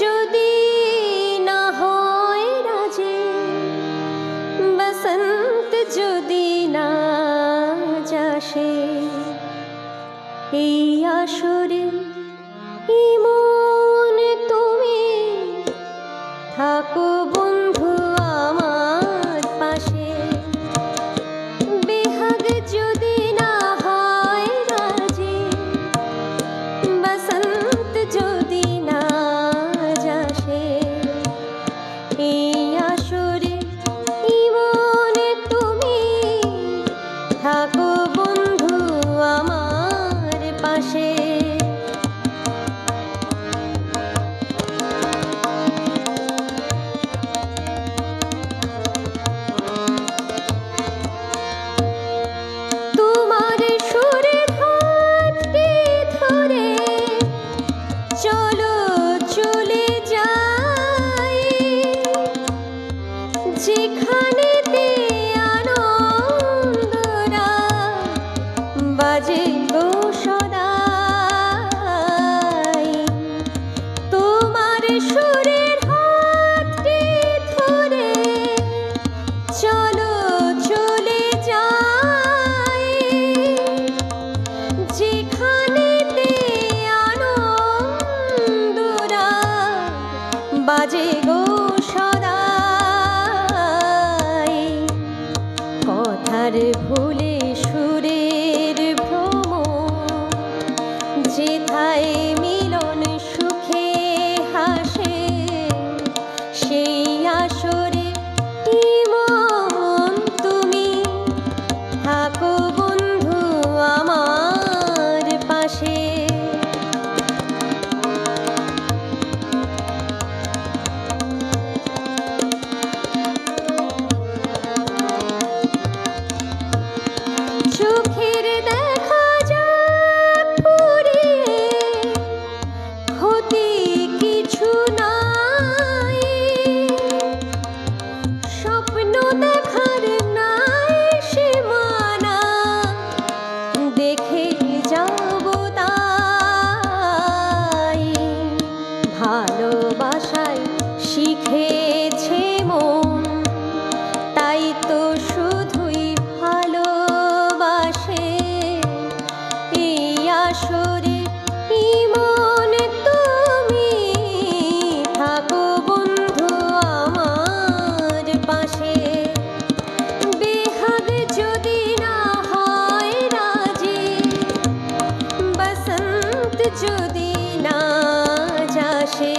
যদি না হয় রাজি, বসন্ত যদি না যাসে, এই আসরে মন তুমি থাকো বন্ধু আমার পাশে। বেহাগ যদি না হয় রাজি, বসন্ত যদি না যাসে, এই আসরে মন তুমি থাকো বন্ধু আমার পাশে। যেখানেতে আনন্দরা বাজে গো সদাই, তোমার সুরের হাতটি ধরে চলো চলে যাই। যেখানেতে আনন্দরা বাজে গো কথার ভুলে সুরের ভ্রম, যেথায় মিলন সুখে হাসে, সেই আসরে মন তুমি থাকো বন্ধু আমার পাশে। চোখের দেখা যাক পুড়িয়ে, ক্ষতি কিছু নাই। স্বপ্ন দেখার নাই সীমানা, দেখে যাব তাই। ভালোবাসায় শিখেছে মন, তাই তো শুধুই ভালোবাসে। এই আসরে মন তুমি থাকো বন্ধু আমার পাশে। বেহাগ যদি না হয় রাজি, বসন্ত যদি না যাসে,